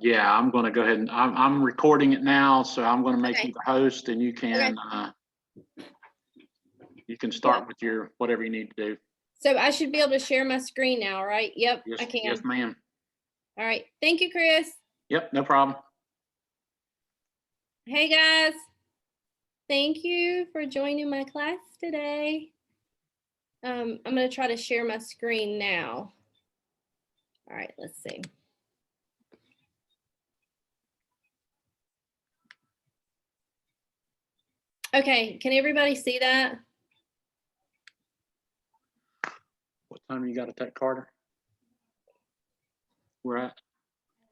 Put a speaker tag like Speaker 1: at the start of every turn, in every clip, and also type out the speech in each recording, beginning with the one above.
Speaker 1: Yeah, I'm going to go ahead and I'm recording it now, so I'm going to make you the host, and you can start with your whatever you need to do.
Speaker 2: So I should be able to share my screen now, right? Yep,
Speaker 1: Yes,
Speaker 2: I can.
Speaker 1: Yes, ma'am.
Speaker 2: All right. Thank you, Chris.
Speaker 1: Yep, no problem.
Speaker 2: Hey, guys. Thank you for joining my class today. I'm going to try to share my screen now. All right, let's see. Okay, can everybody see that?
Speaker 1: What time you got to take, Carter? We're at.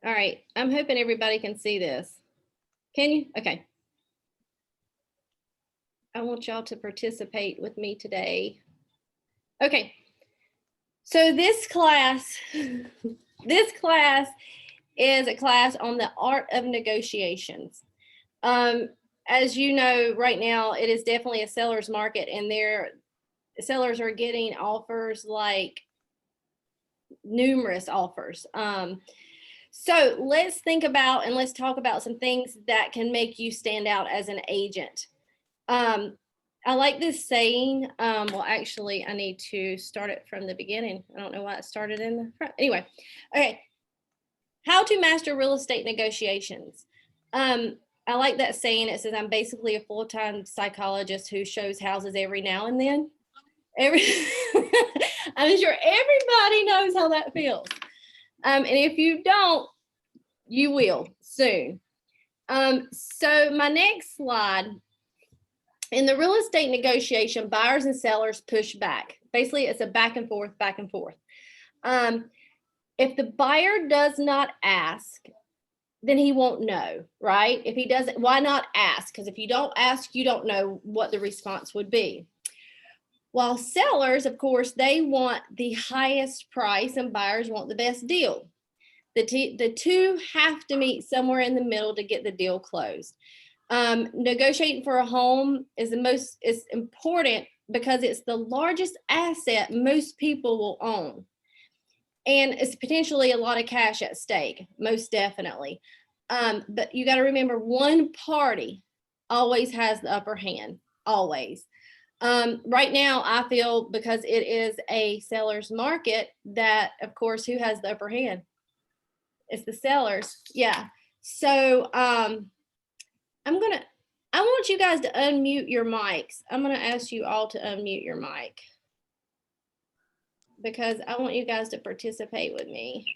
Speaker 2: All right, I'm hoping everybody can see this. Can you? Okay. I want y'all to participate with me today. Okay, so this class is a class on the art of negotiations. As you know, right now, it is definitely a seller's market, and sellers are getting offers, like numerous offers. So let's think about and let's talk about some things that can make you stand out as an agent. I like this saying. Well, actually, I need to start it from the beginning. I don't know why it started in the front. Anyway, okay. How to master real estate negotiations. I like that saying. It says, I'm basically a full-time psychologist who shows houses every now and then. I'm sure everybody knows how that feels. And if you don't, you will soon. So my next slide, in the real estate negotiation, buyers and sellers push back. Basically, it's a back and forth, back and forth. If the buyer does not ask, then he won't know, right? If he doesn't, why not ask? Because if you don't ask, you don't know what the response would be. While sellers, of course, they want the highest price and buyers want the best deal. The two have to meet somewhere in the middle to get the deal closed. Negotiating for a home is important because it's the largest asset most people will own. And it's potentially a lot of cash at stake, most definitely. But you got to remember, one party always has the upper hand, always. Right now, I feel because it is a seller's market that, of course, who has the upper hand? It's the sellers. Yeah. So I want you guys to unmute your mics. I'm going to ask you all to unmute your mic, because I want you guys to participate with me.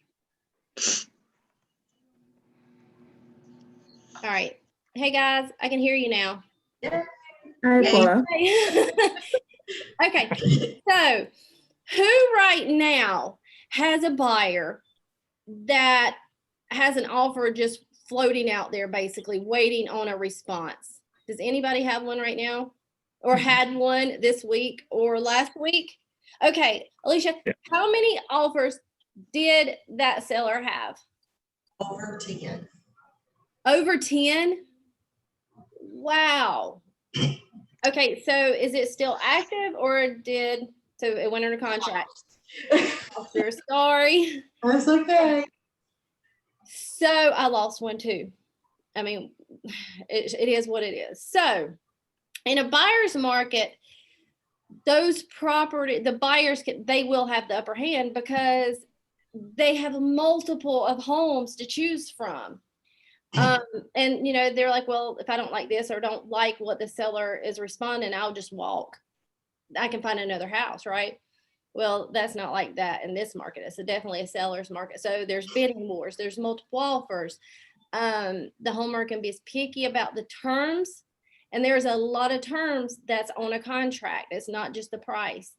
Speaker 2: All right. Hey, guys, I can hear you now.
Speaker 3: Hi, Paula.
Speaker 2: Okay. So who right now has a buyer that has an offer just floating out there, basically waiting on a response? Does anybody have one right now, or had one this week or last week? Okay, Alicia, How many offers did that seller have?
Speaker 3: Over 10.
Speaker 2: Over 10? Wow. Okay, so is it still active, or so it went under contract? I'm sure, sorry.
Speaker 3: That's okay.
Speaker 2: So I lost one too. I mean, it is what it is. So in a buyer's market, the buyers, they will have the upper hand because they have multiple of homes to choose from. And they're like, well, if I don't like this or don't like what the seller is responding, I'll just walk. I can find another house, right? Well, that's not like that in this market. It's definitely a seller's market. So there's bidding wars, there's multiple offers. The homeowner can be as picky about the terms, and there's a lot of terms that's on a contract. It's not just the price.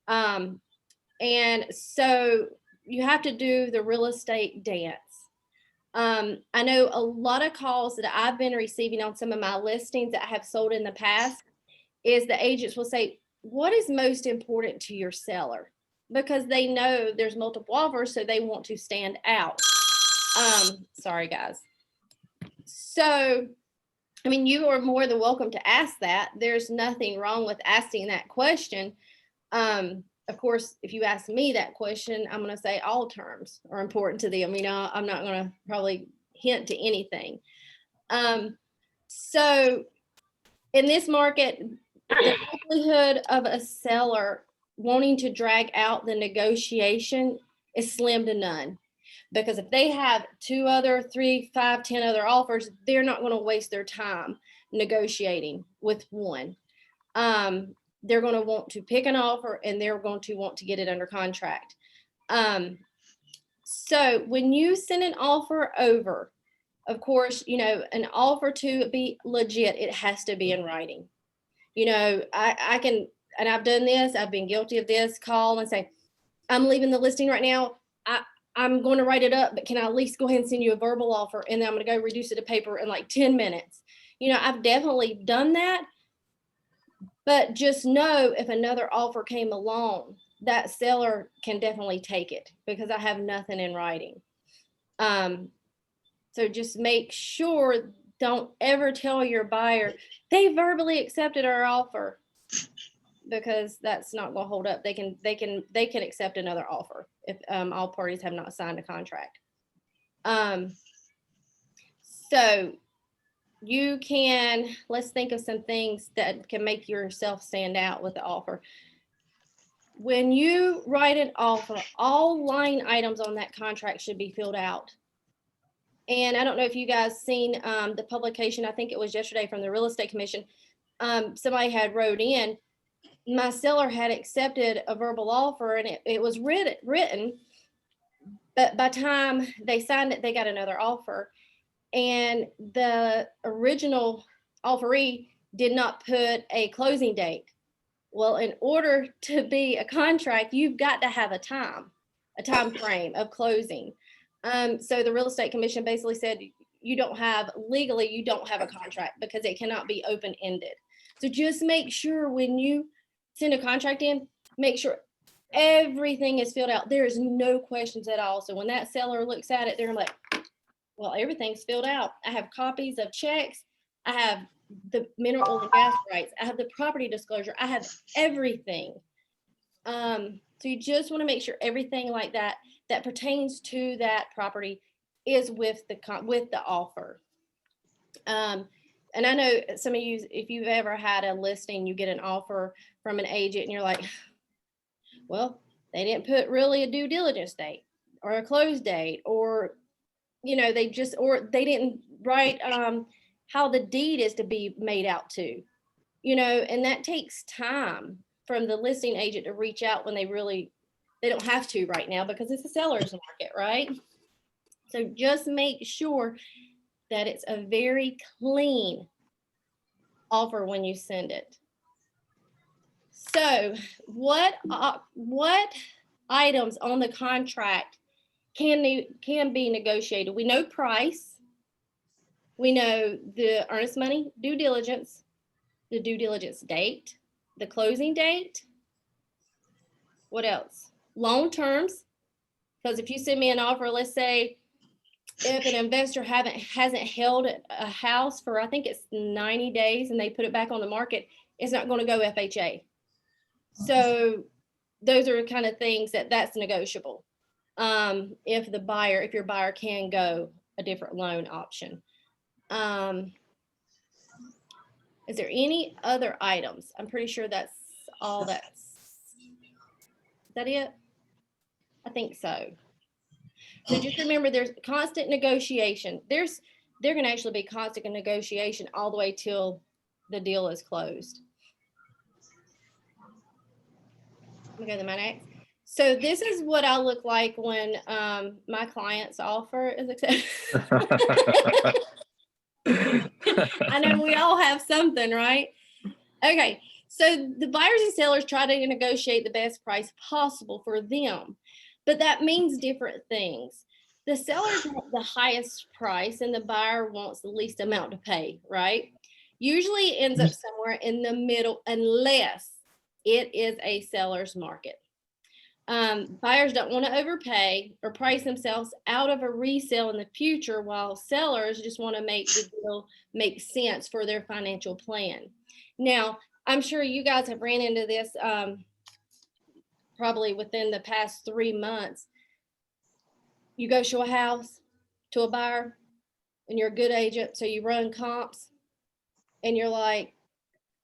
Speaker 2: And so you have to do the real estate dance. I know a lot of calls that I've been receiving on some of my listings that I have sold in the past is the agents will say, what is most important to your seller? Because they know there's multiple offers, so they want to stand out. Sorry, guys. So, I mean, you are more than welcome to ask that. There's nothing wrong with asking that question. Of course, if you ask me that question, I'm going to say all terms are important to them. I'm not going to probably hint to anything. So in this market, the likelihood of a seller wanting to drag out the negotiation is slim to none. Because if they have 2 other, 3, 5, 10 other offers, they're not going to waste their time negotiating with one. They're going to want to pick an offer and they're going to want to get it under contract. So when you send an offer over, of course, an offer to be legit, it has to be in writing. I can, and I've done this, I've been guilty of this, call and say, I'm leaving the listing right now. I'm going to write it up, but can I at least go ahead and send you a verbal offer? And then I'm going to go reduce it to paper in like 10 minutes. I've definitely done that. But just know if another offer came along, that seller can definitely take it because I have nothing in writing. So just make sure, don't ever tell your buyer, they verbally accepted our offer, because that's not going to hold up. They can accept another offer if all parties have not signed a contract. So you can, let's think of some things that can make yourself stand out with the offer. When you write an offer, all line items on that contract should be filled out. And I don't know if you guys seen the publication, I think it was yesterday from the Real Estate Commission. Somebody had wrote in, my seller had accepted a verbal offer and it was written, but by the time they signed it, they got another offer. And the original offeree did not put a closing date. Well, in order to be a contract, you've got to have a time frame of closing. So the Real Estate Commission basically said legally you don't have a contract because it cannot be open-ended. So just make sure when you send a contract in, make sure everything is filled out. There is no questions at all. So when that seller looks at it, they're like, well, everything's filled out. I have copies of checks. I have the mineral oil and gas rights. I have the property disclosure. I have everything. So you just want to make sure everything like that pertains to that property is with the offer. And I know some of you, if you've ever had a listing, you get an offer from an agent and you're like, well, they didn't put really a due diligence date or a close date, or, they didn't write how the deed is to be made out to, and that takes time from the listing agent to reach out when they don't have to right now because it's a seller's market, right? So just make sure that it's a very clean offer when you send it. So what items on the contract can be negotiated? We know price. We know the earnest money due diligence, the due diligence date, the closing date. What else? Loan terms. Because if you send me an offer, let's say if an investor hasn't held a house for, I think it's 90 days and they put it back on the market, it's not going to go FHA. So those are kind of things that's negotiable. If your buyer can go a different loan option. Is there any other items? I'm pretty sure that's all is that it? I think so. So just remember, there's constant negotiation. There can actually be constant negotiation all the way till the deal is closed. Okay, then my next. So this is what I look like when my client's offer is accepted. I know we all have something, right? Okay, so the buyers and sellers try to negotiate the best price possible for them, but that means different things. The sellers want the highest price and the buyer wants the least amount to pay, right? Usually it ends up somewhere in the middle unless it is a seller's market. Buyers don't want to overpay or price themselves out of a resale in the future, while sellers just want to make the deal make sense for their financial plan. Now, I'm sure you guys have ran into this probably within the past 3 months. You go show a house to a buyer and you're a good agent, so you run comps, and you're like,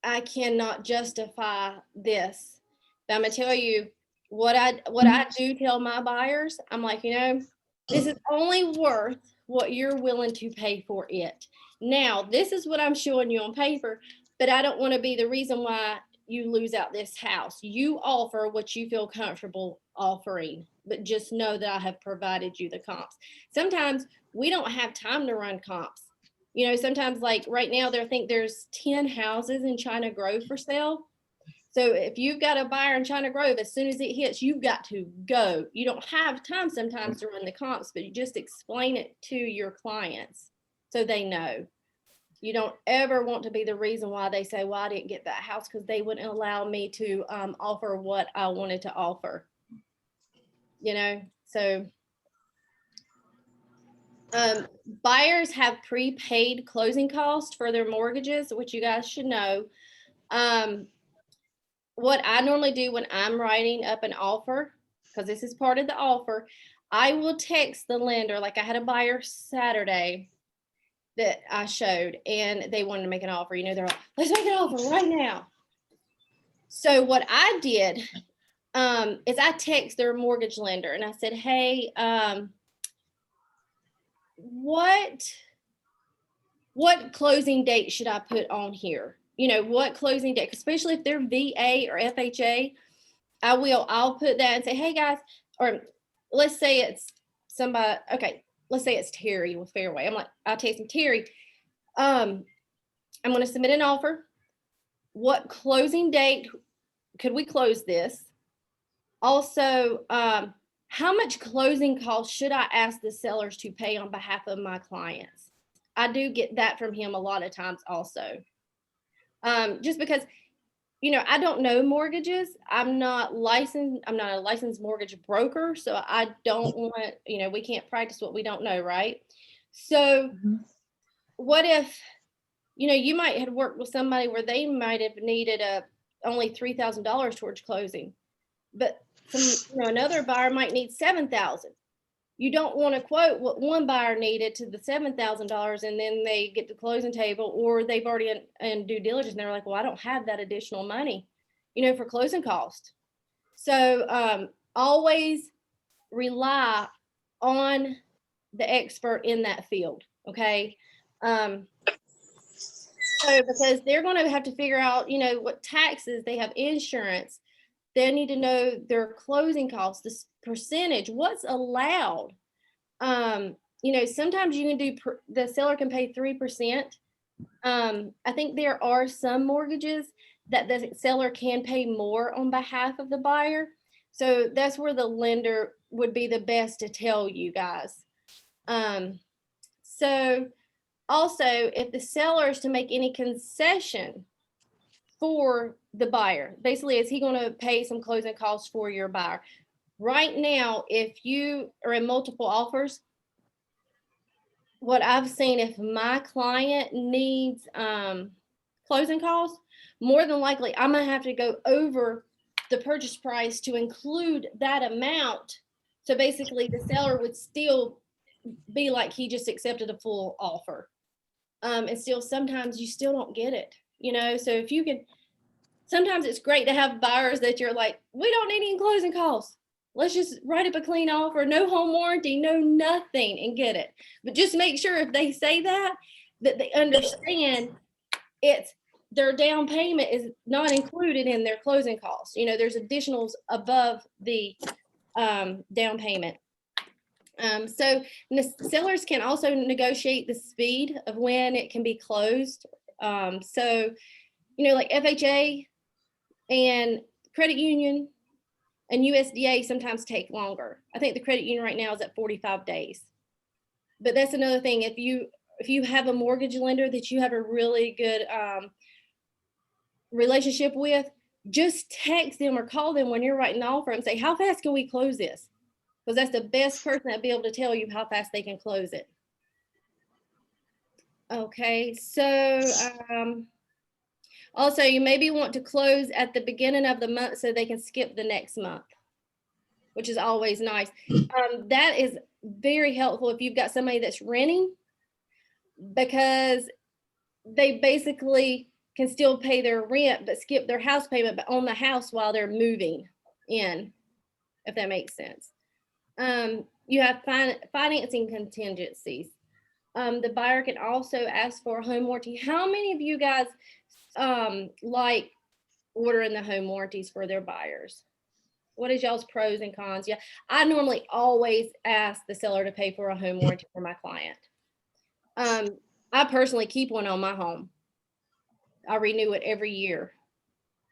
Speaker 2: I cannot justify this. But I'm gonna tell you what I do tell my buyers. I'm like, this is only worth what you're willing to pay for it. Now, this is what I'm showing you on paper, but I don't want to be the reason why you lose out this house. You offer what you feel comfortable offering, but just know that I have provided you the comps. Sometimes we don't have time to run comps. Sometimes like right now, there's 10 houses in China Grove for sale. So if you've got a buyer in China Grove, as soon as it hits, you've got to go. You don't have time sometimes to run the comps, but you just explain it to your clients so they know. You don't ever want to be the reason why they say, well, I didn't get that house because they wouldn't allow me to offer what I wanted to offer. So buyers have prepaid closing costs for their mortgages, which you guys should know. What I normally do when I'm writing up an offer, because this is part of the offer, I will text the lender. Like I had a buyer Saturday that I showed, and they wanted to make an offer. They're like, let's make an offer right now. So what I did is I text their mortgage lender and I said, hey, what closing date should I put on here? What closing date, especially if they're VA or FHA, I'll put that and say, hey guys, or let's say it's somebody, okay, let's say it's Terry with Fairway. I'll text him, Terry, I'm going to submit an offer. What closing date could we close this? Also, how much closing costs should I ask the sellers to pay on behalf of my clients? I do get that from him a lot of times also. Just because, I don't know mortgages. I'm not a licensed mortgage broker. So I don't want, we can't practice what we don't know, right? So what if, you might have worked with somebody where they might have needed only $3,000 towards closing, but another buyer might need $7,000. You don't want to quote what one buyer needed to the $7,000 and then they get to the closing table, or they've already in due diligence and they're like, well, I don't have that additional money, for closing costs. So always rely on the expert in that field. Okay. So because they're going to have to figure out, what taxes, they have insurance. They need to know their closing costs, the percentage, what's allowed. Sometimes you can do, the seller can pay 3%. I think there are some mortgages that the seller can pay more on behalf of the buyer. So that's where the lender would be the best to tell you guys. So also, if the seller is to make any concession for the buyer, basically, is he going to pay some closing costs for your buyer? Right now, if you are in multiple offers, what I've seen, if my client needs closing costs, more than likely, I'm going to have to go over the purchase price to include that amount. So basically, the seller would still be like he just accepted a full offer. And still, sometimes you still don't get it, so if you can, sometimes it's great to have buyers that you're like, we don't need any closing costs. Let's just write up a clean offer, no home warranty, no nothing, and get it. But just make sure if they say that they understand their down payment is not included in their closing costs. There's additionals above the down payment. So sellers can also negotiate the speed of when it can be closed. So, like FHA and credit union and USDA sometimes take longer. I think the credit union right now is at 45 days. But that's another thing. If you have a mortgage lender that you have a really good relationship with, just text them or call them when you're writing the offer and say, how fast can we close this? Because that's the best person that'll be able to tell you how fast they can close it. Okay, so also you maybe want to close at the beginning of the month so they can skip the next month, which is always nice. That is very helpful if you've got somebody that's renting. because they basically can still pay their rent, but skip their house payment, but own the house while they're moving in, if that makes sense. You have financing contingencies. The buyer can also ask for a home warranty. How many of you guys like ordering the home warranties for their buyers? What is y'all's pros and cons? Yeah, I normally always ask the seller to pay for a home warranty for my client. I personally keep one on my home. I renew it every year.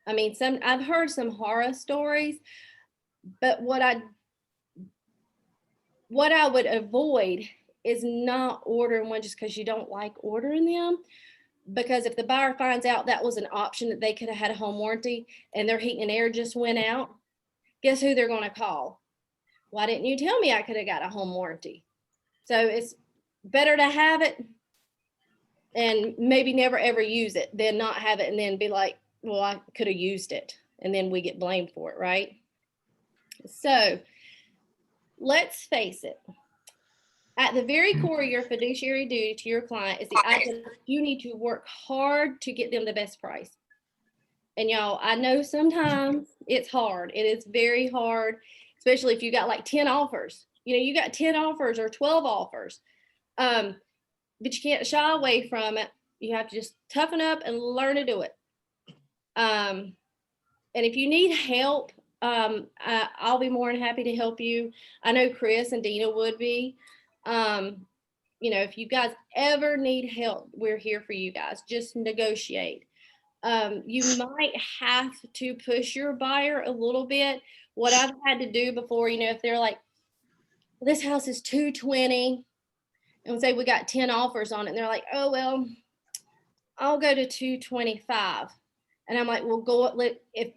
Speaker 2: I mean, I've heard some horror stories, but what I would avoid is not ordering one just because you don't like ordering them. Because if the buyer finds out that was an option that they could have had a home warranty and their heat and air just went out, guess who they're going to call? Why didn't you tell me I could have got a home warranty? So it's better to have it and maybe never ever use it than not have it and then be like, well, I could have used it. And then we get blamed for it, right? So let's face it. At the very core of your fiduciary duty to your client is the idea that you need to work hard to get them the best price. And y'all, I know sometimes it's hard. It is very hard, especially if you got like 10 offers. You know, you got 10 offers or 12 offers, but you can't shy away from it. You have to just toughen up and learn to do it. And if you need help, I'll be more than happy to help you. I know Chris and Dina would be. You know, if you guys ever need help, we're here for you guys. Just negotiate. You might have to push your buyer a little bit. What I've had to do before, you know, if they're like, this house is 220, and say we got 10 offers on it, and they're like, oh, well, I'll go to 225. And I'm like, well, if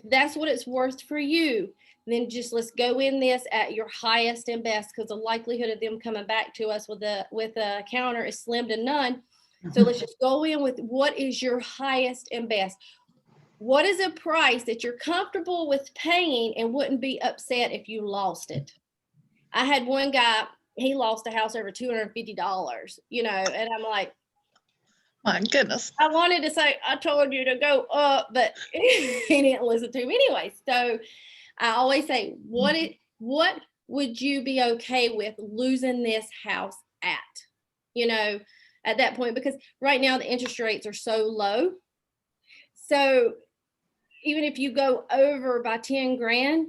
Speaker 2: that's what it's worth for you, then just let's go in this at your highest and best, because the likelihood of them coming back to us with a counter is slim to none. So let's just go in with what is your highest and best. What is a price that you're comfortable with paying and wouldn't be upset if you lost it? I had one guy, he lost a house over $250, you know, and I'm like,
Speaker 4: my goodness.
Speaker 2: I wanted to say, I told you to go up, but he didn't listen to me anyway. So I always say, what would you be okay with losing this house at? You know, at that point, because right now the interest rates are so low. So even if you go over by 10 grand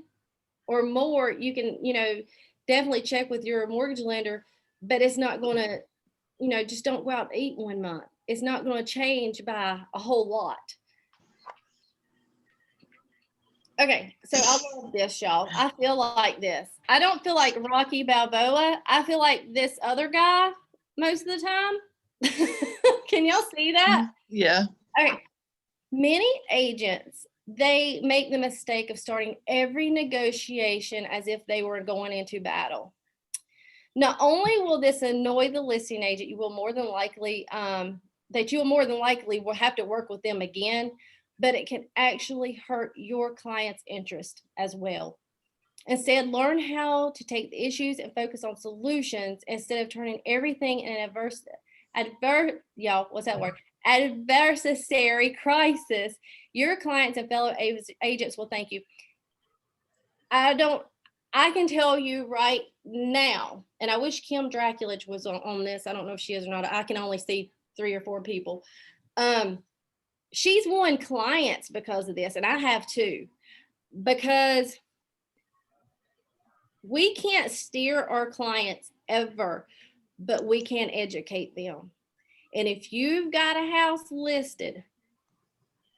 Speaker 2: or more, you can, you know, definitely check with your mortgage lender, but it's not going to, you know, just don't go out and eat one month. It's not going to change by a whole lot. Okay, so I love this, y'all. I feel like this. I don't feel like Rocky Balboa. I feel like this other guy most of the time. Can y'all see that?
Speaker 4: Yeah.
Speaker 2: Okay. Many agents, they make the mistake of starting every negotiation as if they were going into battle. Not only will this annoy the listing agent, you will more than likely will have to work with them again, but it can actually hurt your client's interest as well. Instead, learn how to take the issues and focus on solutions instead of turning everything in an adversary crisis. Your clients and fellow agents will thank you. I can tell you right now, and I wish Kim Draculich was on this. I don't know if she is or not. I can only see 3 or 4 people. She's won clients because of this, and I have too, because we can't steer our clients ever, but we can educate them. And if you've got a house listed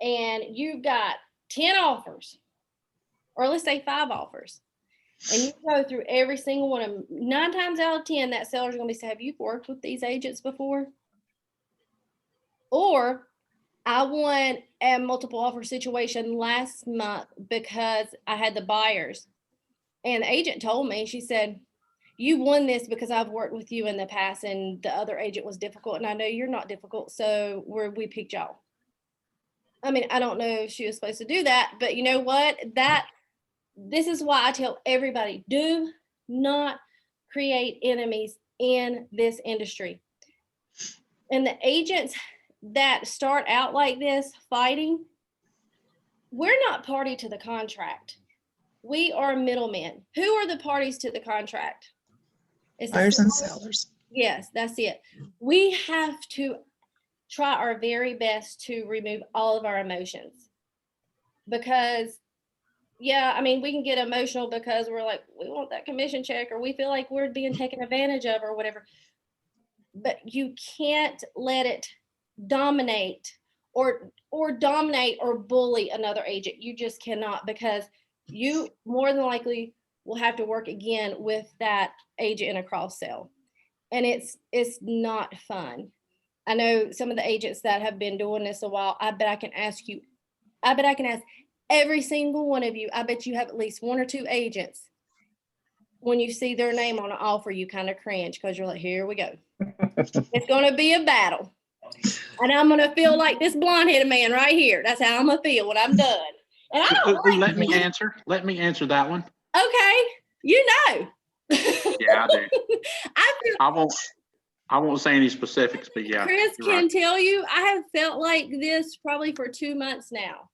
Speaker 2: and you've got 10 offers, or let's say 5 offers, and you go through every single one of them, 9 times out of 10, that seller's going to be saying, have you worked with these agents before? Or I won a multiple offer situation last month because I had the buyers. And the agent told me, she said, you won this because I've worked with you in the past and the other agent was difficult. And I know you're not difficult. So we picked y'all. I mean, I don't know if she was supposed to do that, but you know what? This is why I tell everybody, do not create enemies in this industry. And the agents that start out like this fighting, we're not party to the contract. We are middlemen. Who are the parties to the contract? It's the
Speaker 4: Buyers and
Speaker 2: seller.
Speaker 4: sellers.
Speaker 2: Yes, that's it. We have to try our very best to remove all of our emotions, because yeah, I mean, we can get emotional because we're like, we want that commission check, or we feel like we're being taken advantage of or whatever. But you can't let it dominate or dominate or bully another agent. You just cannot, because you more than likely will have to work again with that agent in a cross sell. And it's not fun. I know some of the agents that have been doing this a while. I bet I can ask every single one of you. I bet you have at least one or two agents, when you see their name on an offer, you kind of cringe, because you're like, here we go. It's going to be a battle. And I'm going to feel like this blonde-headed man right here. That's how I'm going to feel when I'm done. And I don't like
Speaker 1: Let me answer. Let me answer that one.
Speaker 2: Okay. You know.
Speaker 1: Yeah, I do.
Speaker 2: I feel
Speaker 1: I won't say any specifics, but yeah.
Speaker 2: Chris
Speaker 1: you're
Speaker 2: can
Speaker 1: right.
Speaker 2: tell you, I have felt like this probably for 2 months now.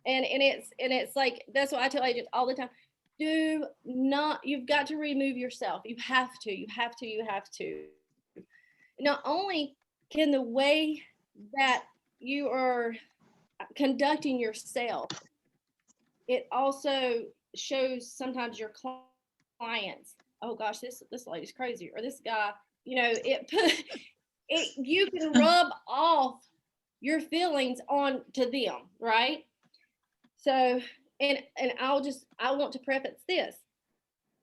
Speaker 2: And it's like, that's what I tell agents all the time. You've got to remove yourself. You have to. Not only can the way that you are conducting yourself, it also shows sometimes your clients, oh gosh, this lady's crazy, or this guy, you can rub off your feelings on to them, right? So, and I want to preface this.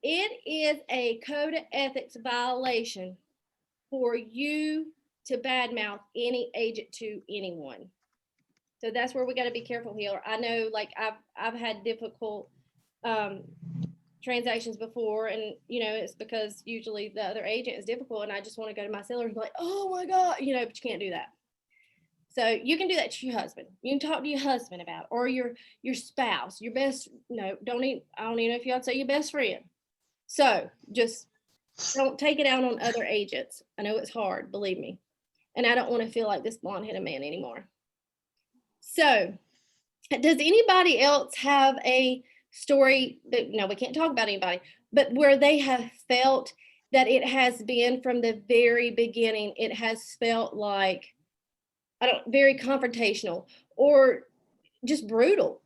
Speaker 2: It is a code of ethics violation for you to badmouth any agent to anyone. So that's where we got to be careful here. I know, like, I've had difficult transactions before, and it's because usually the other agent is difficult, and I just want to go to my seller and be like, oh my God, but you can't do that. So you can do that to your husband. You can talk to your husband about it, or your spouse, your best, I don't even know if you ought to say your best friend. So just don't take it out on other agents. I know it's hard, believe me. And I don't want to feel like this blonde-headed man anymore. So does anybody else have a story that, no, we can't talk about anybody, but where they have felt that it has been from the very beginning, it has felt like, very confrontational or just brutal?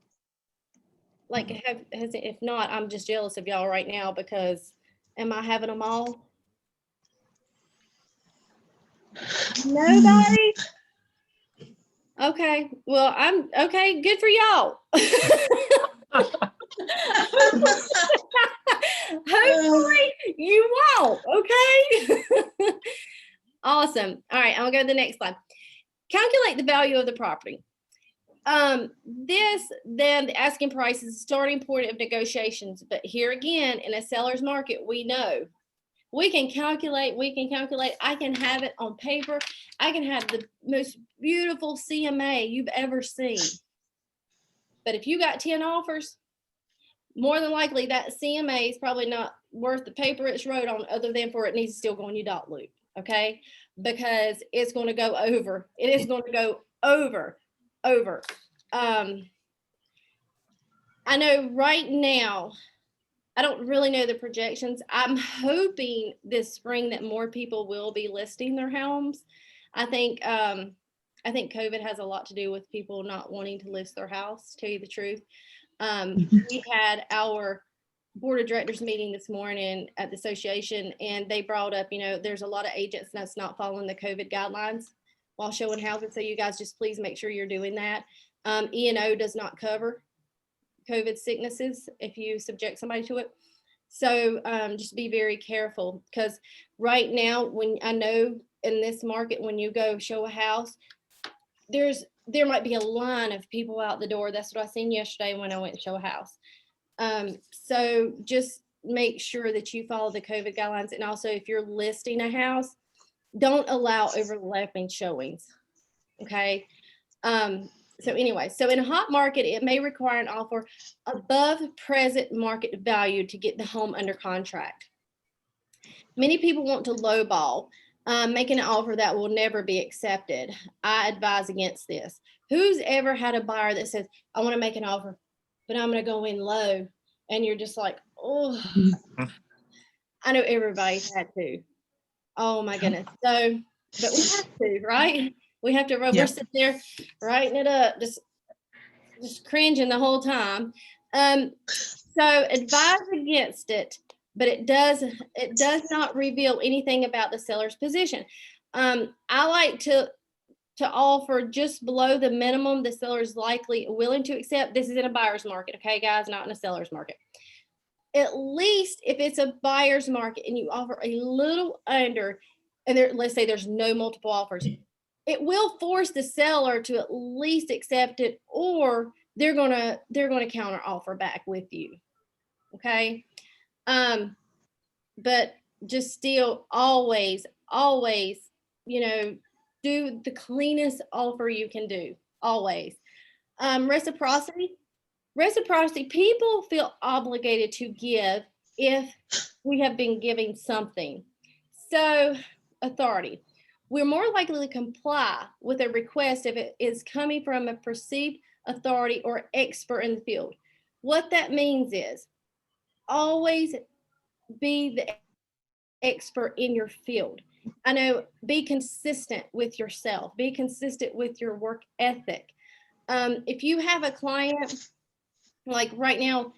Speaker 2: Like, if not, I'm just jealous of y'all right now, because am I having them all? Nobody? Okay. Well, I'm okay. Good for y'all. Hopefully you won't. Okay. Awesome. All right. I'm gonna go to the next slide. Calculate the value of the property. Then the asking price is the starting point of negotiations. But here again, in a seller's market, we know we can calculate. I can have it on paper. I can have the most beautiful CMA you've ever seen. But if you got 10 offers, more than likely that CMA is probably not worth the paper it's wrote on, other than for it needs to still go on your dot loop. Okay. Because it's going to go over. It is going to go over. I know right now, I don't really know the projections. I'm hoping this spring that more people will be listing their homes. I think COVID has a lot to do with people not wanting to list their house, to tell you the truth. We had our board of directors meeting this morning at the association, and they brought up, there's a lot of agents that's not following the COVID guidelines while showing houses. So you guys just please make sure you're doing that. E&O does not cover COVID sicknesses if you subject somebody to it. So just be very careful, because right now, when I know in this market, when you go show a house, there might be a line of people out the door. That's what I seen yesterday when I went to show a house. So just make sure that you follow the COVID guidelines. And also, if you're listing a house, don't allow overlapping showings. Okay. So anyway, so in a hot market, it may require an offer above present market value to get the home under contract. Many people want to lowball Making an offer that will never be accepted. I advise against this. Who's ever had a buyer that says, I want to make an offer, but I'm going to go in low? And you're just like, oh, I know everybody's had to. Oh my goodness. So, but we have to, right? We have to, we're sitting there writing it up, just cringing the whole time. So advise against it, but it does not reveal anything about the seller's position. I like to offer just below the minimum the seller is likely willing to accept. This is in a buyer's market, okay, guys, not in a seller's market. At least if it's a buyer's market and you offer a little under, and let's say there's no multiple offers, it will force the seller to at least accept it, or they're gonna counter offer back with you. Okay. But just still always, do the cleanest offer you can do. Always. Reciprocity, people feel obligated to give if we have been giving something. So authority, we're more likely to comply with a request if it is coming from a perceived authority or expert in the field. What that means is always be the expert in your field. I know, be consistent with yourself, be consistent with your work ethic. If you have a client, like right now,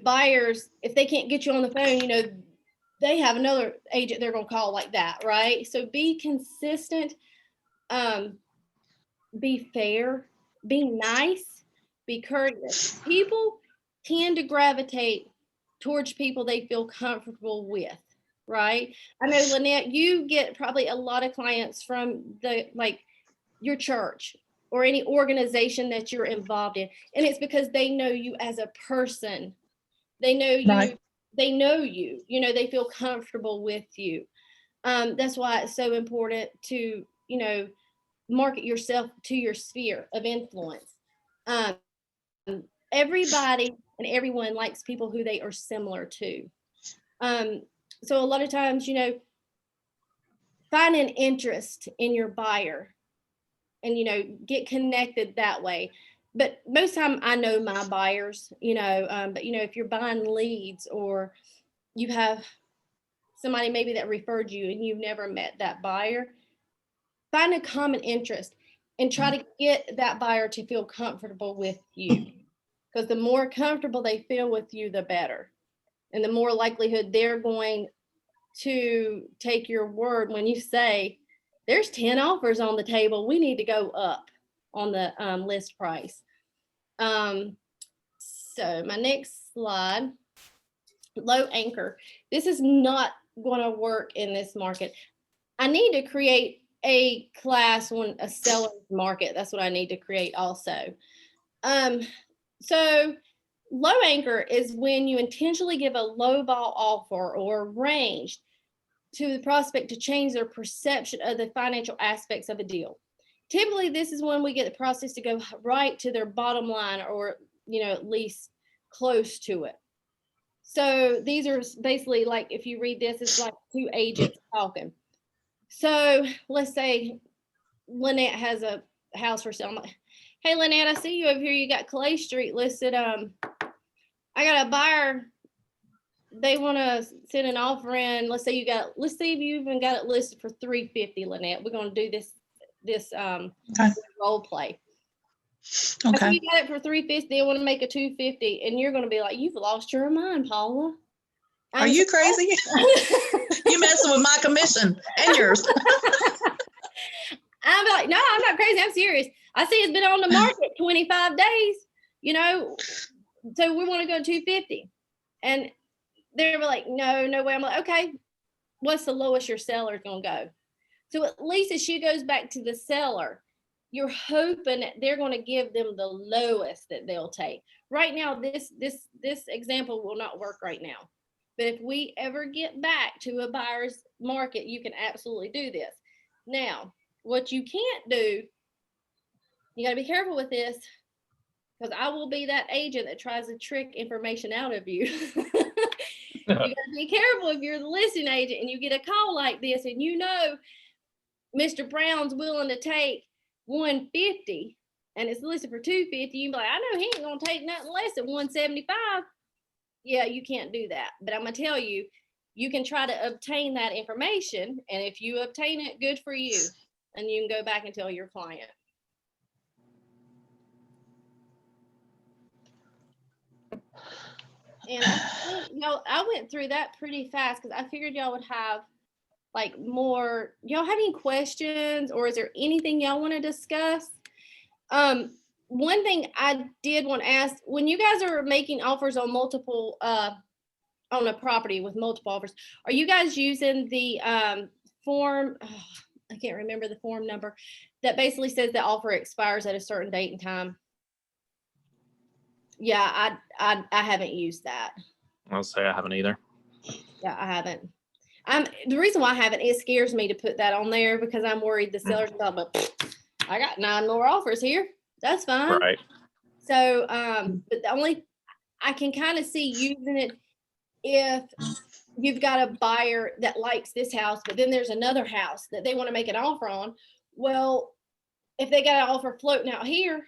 Speaker 2: buyers, if they can't get you on the phone, they have another agent they're going to call like that, right? So be consistent, be fair, be nice, be courteous. People tend to gravitate towards people they feel comfortable with, right? I know, Lynette, you get probably a lot of clients from your church or any organization that you're involved in, and it's because they know you as a person. They know you.
Speaker 4: Right.
Speaker 2: They know you. They feel comfortable with you. That's why it's so important to market yourself to your sphere of influence. Everybody and everyone likes people who they are similar to. So a lot of times, find an interest in your buyer and, get connected that way. But most time I know my buyers, but if you're buying leads or you have somebody maybe that referred you and you've never met that buyer, find a common interest and try to get that buyer to feel comfortable with you. Because the more comfortable they feel with you, the better. And the more likelihood they're going to take your word when you say, there's 10 offers on the table, we need to go up on the list price. So my next slide, low anchor. This is not going to work in this market. I need to create a class on a seller's market. That's what I need to create also. So low anchor is when you intentionally give a low ball offer or range to the prospect to change their perception of the financial aspects of a deal. Typically, this is when we get the process to go right to their bottom line or, at least close to it. So these are basically like, if you read this, it's like two agents talking. So let's say Lynette has a house for sale. I'm like, hey, Lynette, I see you over here. You got Clay Street listed. I got a buyer. They want to send an offer in. Let's say you even got it listed for $350, Lynette. We're going to do this role play.
Speaker 4: Okay.
Speaker 2: You got it for $350. They want to make a $250, and you're going to be like, "You've lost your mind, Paula."
Speaker 4: Are you crazy? You messing with my commission and yours.
Speaker 2: I'm like, no, I'm not crazy. I'm serious. I see it's been on the market 25 days, so we want to go 250. And they were like, no way. I'm like, okay, what's the lowest your seller's going to go? So at least as she goes back to the seller, you're hoping that they're going to give them the lowest that they'll take. Right now, this example will not work right now. But if we ever get back to a buyer's market, you can absolutely do this. Now, what you can't do, you got to be careful with this, because I will be that agent that tries to trick information out of you. You gotta be careful if you're the listing agent and you get a call like this and you know Mr. Brown's willing to take 150 and it's listed for 250. You be like, I know he ain't gonna take nothing less than 175. Yeah, you can't do that. But I'm gonna tell you, you can try to obtain that information, and if you obtain it, good for you. And you can go back and tell your client. And I think, I went through that pretty fast because I figured y'all would have like more. Y'all have any questions, or is there anything y'all want to discuss? One thing I did want to ask, when you guys are making offers on multiple, on a property with multiple offers, are you guys using the form? Oh, I can't remember the form number that basically says the offer expires at a certain date and time. Yeah, I haven't used that.
Speaker 5: I'll say I haven't either.
Speaker 2: Yeah, I haven't. The reason why I haven't, it scares me to put that on there because I'm worried the seller's but I got 9 more offers here. That's fine.
Speaker 5: Right.
Speaker 2: So, but the only I can kind of see using it if you've got a buyer that likes this house, but then there's another house that they want to make an offer on. Well, if they got an offer floating out here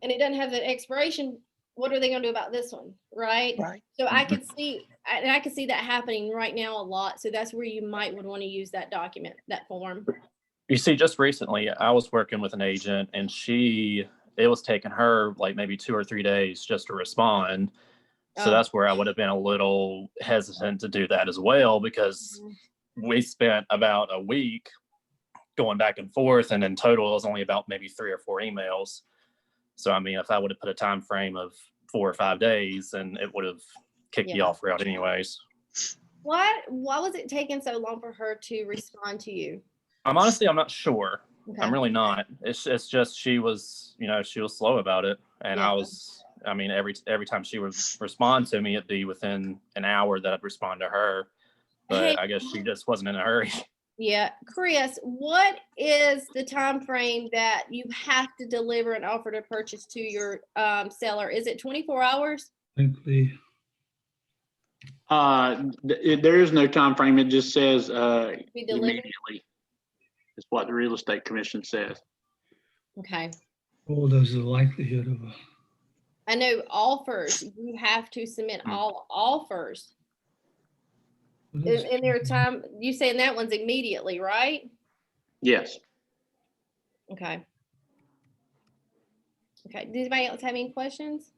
Speaker 2: and it doesn't have the expiration, what are they going to do about this one? Right.
Speaker 4: Right.
Speaker 2: So I could see, and I can see that happening right now a lot. So that's where you might would want to use that document, that form.
Speaker 5: You see, just recently, I was working with an agent, and it was taking her like maybe 2 or 3 days just to respond. So that's where I would have been a little hesitant to do that as well, because we spent about a week going back and forth, and in total it was only about maybe 3 or 4 emails. So, I mean, if I would have put a time frame of 4 or 5 days, then it would have kicked the offer out anyways.
Speaker 2: Why was it taking so long for her to respond to you?
Speaker 5: I'm not sure. Okay. I'm really not. It's just she was slow about it, and I mean, every time she would respond to me, it'd be within an hour that I'd respond to her. But hey, I guess she just wasn't in a hurry.
Speaker 2: Yeah, Chris, what is the time frame that you have to deliver an offer to purchase to your seller? Is it 24 hours?
Speaker 1: There is no time frame. It just says immediately. It's what the real estate commission says.
Speaker 2: Okay.
Speaker 6: What is the likelihood of
Speaker 2: I know offers, you have to submit all offers. In their time, you saying that one's immediately, right?
Speaker 1: Yes.
Speaker 2: Okay. Okay. Does anybody else have any questions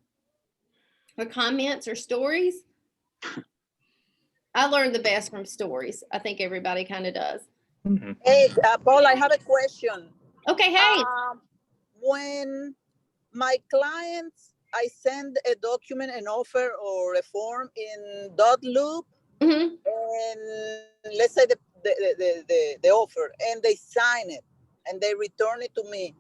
Speaker 2: or comments or stories? I learned the best from stories. I think everybody kind of does.
Speaker 7: Hey, Paul, I have a question.
Speaker 2: Okay, hey.
Speaker 7: When my clients, I send a document, an offer, or a form in .loop, and let's say the offer, and they sign it, and they return it to me.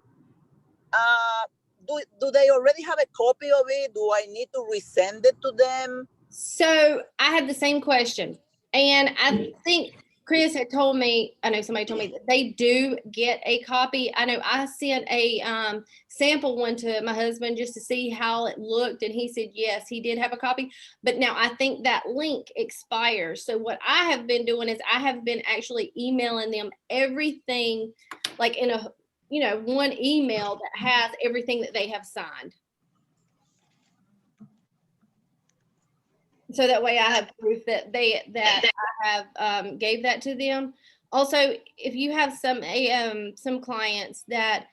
Speaker 7: Do they already have a copy of it? Do I need to resend it to them?
Speaker 2: So I have the same question, and I think Chris had told me, I know somebody told me that they do get a copy. I know I sent a sample one to my husband just to see how it looked. And he said, yes, he did have a copy. But now I think that link expires. So what I have been doing is I have been actually emailing them everything like in a, one email that has everything that they have signed. So that way I have proof that I have gave that to them. Also, if you have some clients that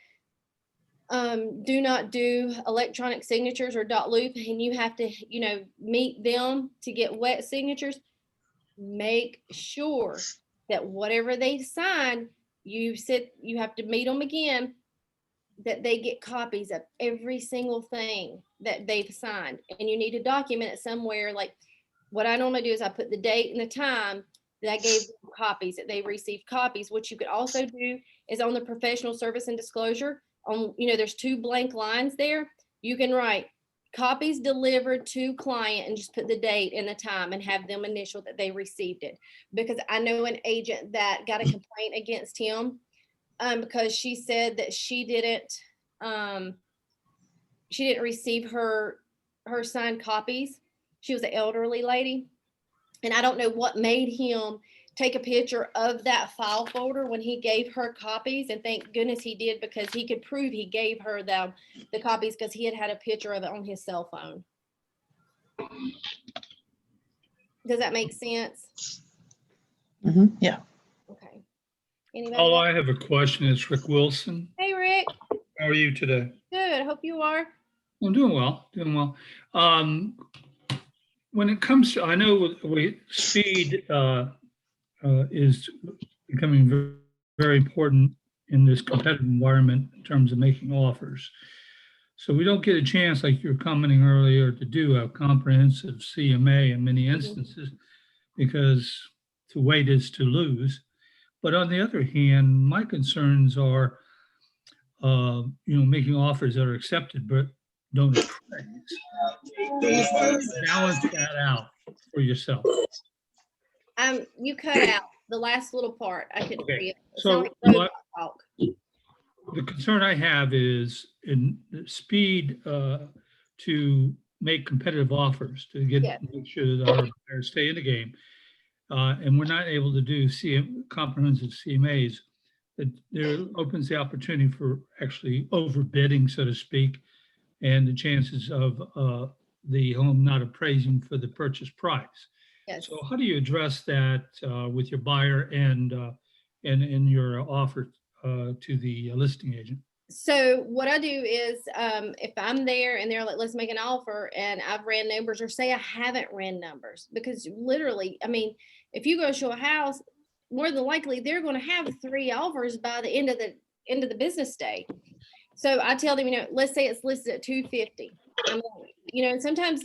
Speaker 2: do not do electronic signatures or .loop, and you have to, meet them to get wet signatures, make sure that whatever they sign, you have to meet them again, that they get copies of every single thing that they've signed. And you need to document it somewhere. Like what I normally do is I put the date and the time that I gave them copies, that they received copies. What you could also do is on the professional service and disclosure, there's 2 blank lines there. You can write copies delivered to client and just put the date and the time and have them initial that they received it. Because I know an agent that got a complaint against him because she said that she didn't receive her signed copies. She was an elderly lady, And I don't know what made him take a picture of that file folder when he gave her copies. And thank goodness he did, because he could prove he gave her the copies, because he had a picture of it on his cell phone. Does that make sense?
Speaker 4: Yeah.
Speaker 2: Okay. Anybody
Speaker 6: Oh,
Speaker 2: else?
Speaker 6: I have a question. It's Rick Wilson.
Speaker 2: Hey, Rick.
Speaker 6: How are you today?
Speaker 2: Good. Hope you are.
Speaker 6: I'm doing well, doing well. When it comes to, I know speed is becoming very, very important in this competitive environment in terms of making offers. So we don't get a chance, like you were commenting earlier, to do a comprehensive CMA in many instances, because to wait is to lose. But on the other hand, my concerns are, making offers that are accepted but don't appraise. Balance that out for yourself.
Speaker 2: You cut out the last little part. I couldn't hear you. It
Speaker 6: So
Speaker 2: sounded like robot talk.
Speaker 6: the concern I have is in the speed to make competitive offers to make sure that our buyers stay in the game. And we're not able to do comprehensive CMAs. That there opens the opportunity for actually overbidding, so to speak, and the chances of the home not appraising for the purchase price.
Speaker 2: Yes.
Speaker 6: So how do you address that with your buyer and in your offer to the listing agent?
Speaker 2: So what I do is, if I'm there and they're like, let's make an offer, and I've ran numbers, or say I haven't ran numbers, because literally, I mean, if you go show a house, more than likely they're going to have 3 offers by the end of the business day. So I tell them, let's say it's listed at 250. Sometimes,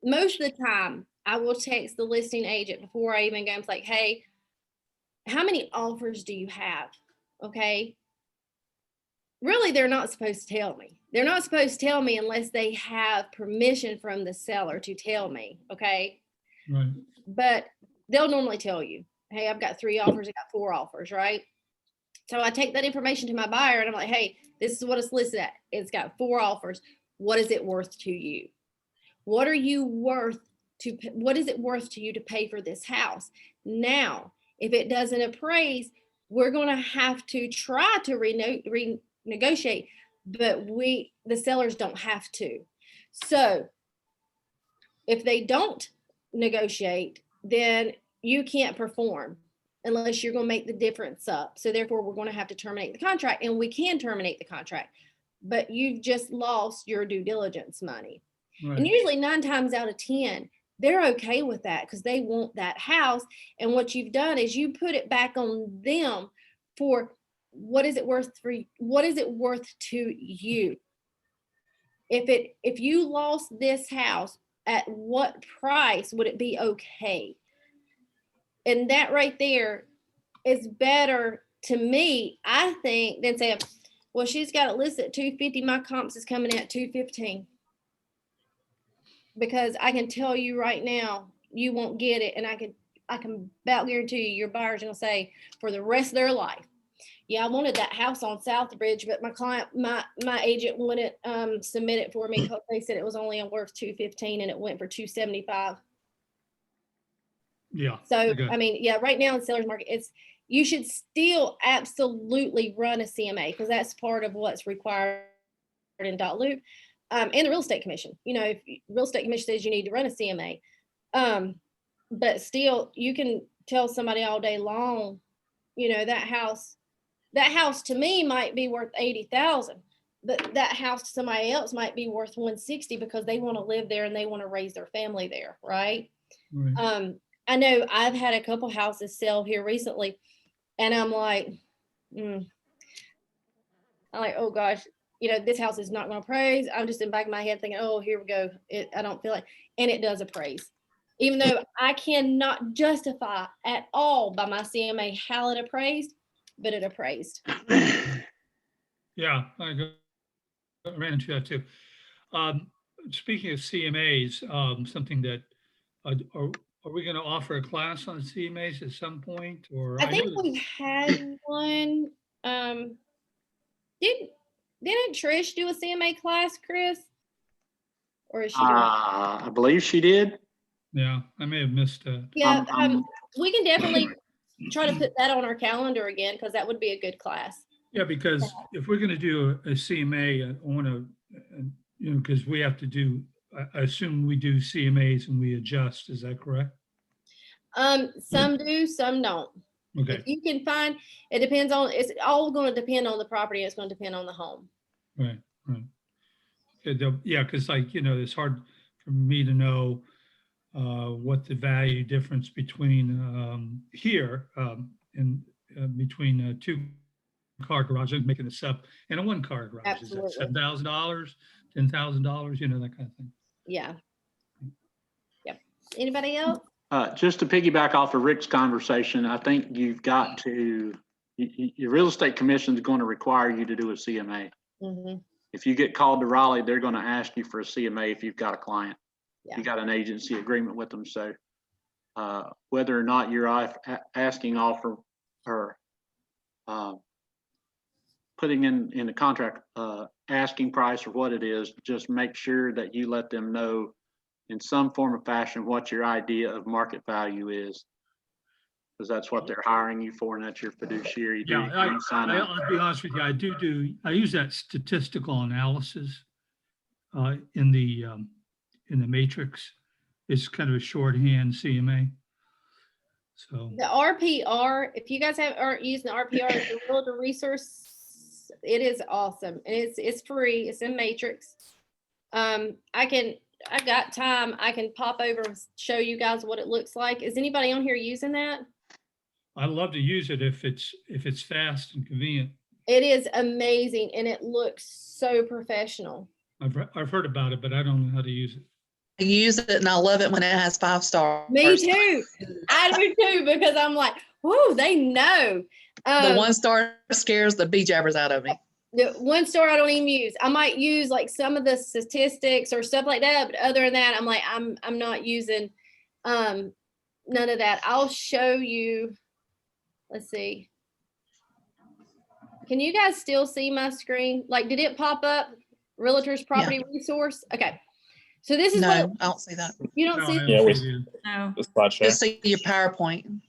Speaker 2: most of the time, I will text the listing agent before I even go. I'm like, hey, how many offers do you have? Okay. Really, they're not supposed to tell me. They're not supposed to tell me unless they have permission from the seller to tell me. Okay.
Speaker 6: Right.
Speaker 2: But they'll normally tell you, hey, I've got 3 offers. I got 4 offers. Right. So I take that information to my buyer and I'm like, hey, this is what it's listed at. It's got 4 offers. What is it worth to you? What is it worth to you to pay for this house? Now, if it doesn't appraise, we're going to have to try to renegotiate, but the sellers don't have to. So if they don't negotiate, then you can't perform unless you're going to make the difference up. So therefore, we're going to have to terminate the contract, and we can terminate the contract, but you've just lost your due diligence money. Right. And usually 9 times out of 10, they're okay with that because they want that house. And what you've done is you put it back on them for what is it worth to you? If you lost this house, at what price would it be okay? And that right there is better to me, I think, than saying, well, she's got it listed at 250. My comps is coming in at 215. Because I can tell you right now, you won't get it. And I can about guarantee you your buyer's going to say for the rest of their life, yeah, I wanted that house on Southbridge, but my agent wouldn't submit it for me because they said it was only worth 215 and it went for 275.
Speaker 6: Yeah.
Speaker 2: So, I mean, yeah, right now in the seller's market, you should still absolutely run a CMA because that's part of what's required in .loop. And the real estate commission, if real estate commission says you need to run a CMA, but still you can tell somebody all day long, that house to me might be worth 80,000, but that house to somebody else might be worth 160 because they want to live there and they want to raise their family there. Right. I know I've had a couple houses sell here recently and I'm like, oh gosh, this house is not going to appraise. I'm just in the back of my head thinking, oh, here we go. I don't feel like, and it does appraise. Even though I cannot justify at all by my CMA how it appraised, but it appraised.
Speaker 6: Yeah, I ran into that too. Speaking of CMAs, something that, are we going to offer a class on CMAs at some point? Or
Speaker 2: I think we've had one. Didn't Trish do a CMA class, Chris? Or is she doing
Speaker 1: I believe she did.
Speaker 6: Yeah, I may have missed that.
Speaker 2: Yeah,
Speaker 1: I'm-
Speaker 2: we can definitely try to put that on our calendar again, because that would be a good class.
Speaker 6: Yeah, because if we're gonna do a CMA, I wanna, you know, because we have to do, I assume we do CMAs and we adjust, is that correct?
Speaker 2: Some do, some don't.
Speaker 6: Okay,
Speaker 2: If you can find, it depends on, it's all going to depend on the property. It's going to depend on the home.
Speaker 6: right, right. Yeah, because like, you know, it's hard for me to know what the value difference between here in between two car garages, making this up, and a one car garage. Is that
Speaker 2: Absolutely.
Speaker 6: $7,000, $10,000, you know, that kind of thing.
Speaker 2: Yeah. Yep. Anybody else?
Speaker 1: Just to piggyback off of Rick's conversation, I think you've got to, your real estate commission is going to require you to do a CMA.
Speaker 2: Mhm.
Speaker 1: If you get called to Raleigh, they're going to ask you for a CMA if you've got a client.
Speaker 2: Yeah.
Speaker 1: You got an agency agreement with them. So whether or not you're asking offer or putting in the contract, asking price or what it is, just make sure that you let them know in some form or fashion what your idea of market value is. Because that's what they're hiring you for, and that's your fiduciary duty.
Speaker 6: Yeah,
Speaker 1: when you sign up.
Speaker 6: I'll be honest with you, I use that statistical analysis in the matrix. It's kind of a shorthand CMA. So,
Speaker 2: The RPR, if you guys aren't using the RPR, it's a realtor resource. It is awesome. And it's free. It's in Matrix. I've got time. I can pop over and show you guys what it looks like. Is anybody on here using that?
Speaker 6: I love to use it if it's fast and convenient.
Speaker 2: It is amazing, and it looks so professional.
Speaker 6: I've heard about it, but I don't know how to use it.
Speaker 4: I use it and I love it when it has 5 stars.
Speaker 2: Me too. I do too, because I'm like, whoa, they know.
Speaker 4: The 1 star scares the bee jabbers out of me.
Speaker 2: The 1 star I don't even use. I might use like some of the statistics or stuff like that, but other than that, I'm like, I'm not using none of that. I'll show you. Let's see. Can you guys still see my screen? Like, did it pop up? Realtor's Property Resource? Okay. So this is
Speaker 4: No,
Speaker 2: what
Speaker 4: I don't see that.
Speaker 2: you don't
Speaker 6: No,
Speaker 2: see.
Speaker 6: I
Speaker 5: Yeah,
Speaker 6: don't
Speaker 5: we-
Speaker 6: see it.
Speaker 3: No.
Speaker 5: The slideshow.
Speaker 4: Just see your PowerPoint.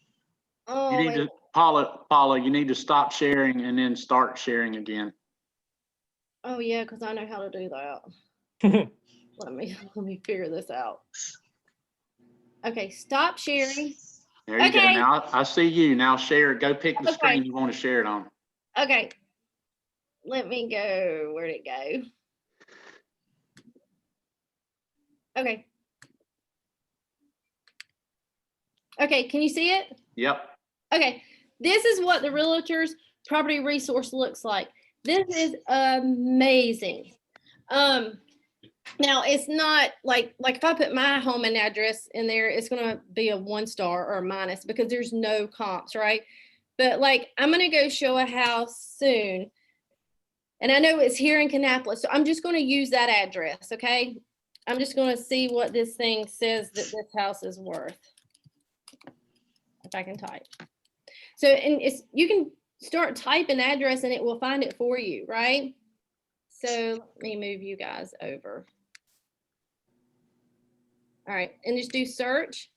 Speaker 2: Oh,
Speaker 1: You need to, Paula, you need to stop sharing and then start sharing again.
Speaker 2: oh yeah, because I know how to do that. Let me figure this out. Okay, stop sharing.
Speaker 1: There you go.
Speaker 2: Okay.
Speaker 1: Now I see you. Now share it. Go pick the
Speaker 2: Okay.
Speaker 1: screen you want to share it on.
Speaker 2: Okay. Let me go. Where'd it go? Okay. Okay, can you see it?
Speaker 1: Yep.
Speaker 2: Okay, this is what the Realtor's Property Resource looks like. This is amazing. Now it's not like if I put my home and address in there, it's gonna be a 1 star or a minus because there's no comps, right? But like I'm gonna go show a house soon, and I know it's here in Kannapolis, so I'm just gonna use that address, okay? I'm just gonna see what this thing says that this house is worth. If I can type. So, and you can start typing address and it will find it for you, right? So let me move you guys over. All right, and just do search.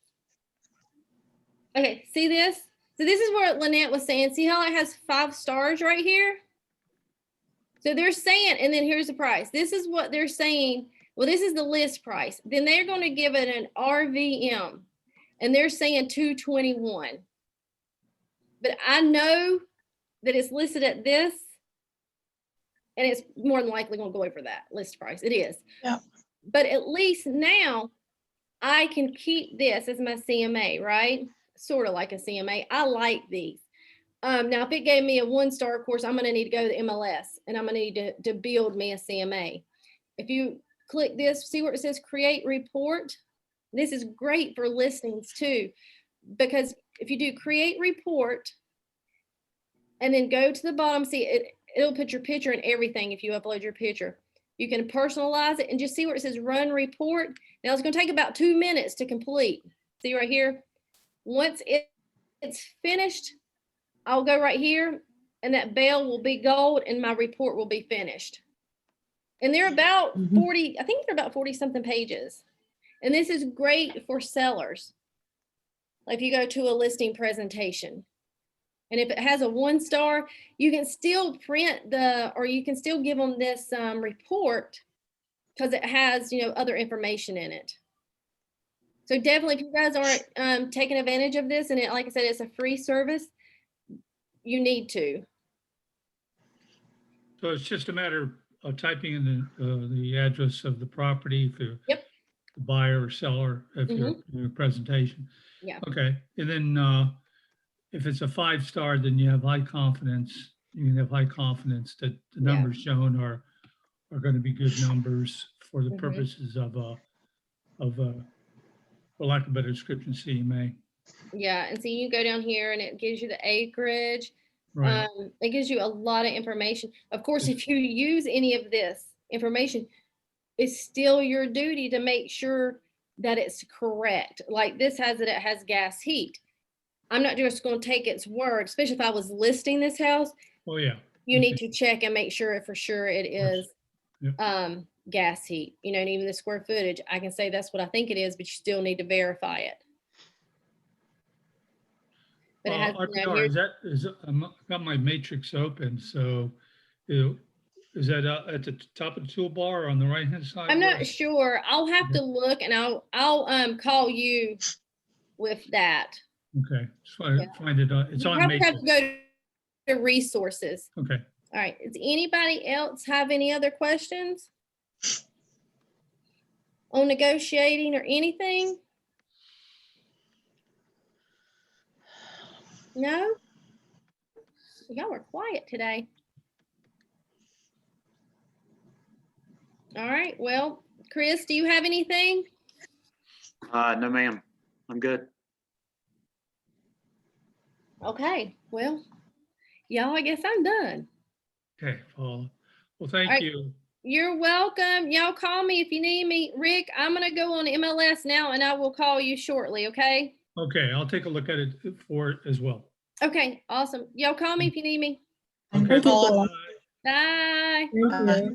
Speaker 2: Okay, see this? So this is what Lynette was saying. See how it has 5 stars right here? So they're saying, and then here's the price. This is what they're saying. Well, this is the list price. Then they're going to give it an RVM, and they're saying $221. But I know that it's listed at this, and it's more than likely going to go over that list price. It is.
Speaker 4: Yeah.
Speaker 2: But at least now I can keep this as my CMA, right? Sort of like a CMA. I like these. Now, if it gave me a 1 star, of course, I'm going to need to go to MLS, and I'm going to need to build me a CMA. If you click this, see where it says create report? This is great for listings too, because if you do create report and then go to the bottom, see it'll put your picture and everything if you upload your picture. You can personalize it and just see where it says run report. Now it's going to take about 2 minutes to complete. See right here? Once it's finished, I'll go right here and that bell will be gold and my report will be finished. And they're about 40, I think they're about 40 something pages. And this is great for sellers. Like if you go to a listing presentation, and if it has a 1-star, you can still print or you can still give them this report because it has, other information in it. So definitely, if you guys aren't taking advantage of this, and like I said, it's a free service, you need to.
Speaker 6: So it's just a matter of typing in the address of the property for
Speaker 2: Yep.
Speaker 6: the buyer or seller if you're doing a presentation.
Speaker 2: Yeah.
Speaker 6: Okay, and then if it's a 5-star, then you have high confidence. You can have high confidence that the
Speaker 2: Yeah.
Speaker 6: numbers shown are going to be good numbers for the
Speaker 2: Mhm.
Speaker 6: purposes of for lack of a better description, CMA.
Speaker 2: Yeah, and so you go down here and it gives you the acreage.
Speaker 6: Right.
Speaker 2: It gives you a lot of information. Of course, if you use any of this information, it's still your duty to make sure that it's correct. Like this it has gas heat. I'm not just going to take its word, especially if I was listing this house.
Speaker 6: Oh, yeah.
Speaker 2: You need to check and make sure for sure it is
Speaker 6: Yep.
Speaker 2: gas heat, and even the square footage. I can say that's what I think it is, but you still need to verify it. But it has,
Speaker 6: I've got my matrix open, so is that at the top of the toolbar or on the right-hand side?
Speaker 2: I'm
Speaker 6: Where-
Speaker 2: not sure. I'll have to look, and I'll call you with that.
Speaker 6: Okay, just want to find it. It's
Speaker 2: You
Speaker 6: on
Speaker 2: probably have
Speaker 6: matrix.
Speaker 2: to go to resources.
Speaker 6: Okay.
Speaker 2: All right. Does anybody else have any other questions on negotiating or anything? No? Y'all were quiet today. All right. Well, Chris, do you have anything?
Speaker 1: No, ma'am. I'm good.
Speaker 2: Okay. Well, y'all, I guess I'm done.
Speaker 6: Okay, Paula. Well, thank
Speaker 2: right.
Speaker 6: you.
Speaker 2: You're welcome. Y'all call me if you need me. Rick, I'm going to go on MLS now and I will call you shortly. Okay.
Speaker 6: Okay, I'll take a look at it for it as well.
Speaker 2: Okay. Awesome. Y'all call me if you need me.
Speaker 6: Okay.
Speaker 3: Thank you, Paula.
Speaker 2: Bye.
Speaker 3: Thank you.
Speaker 4: Bye.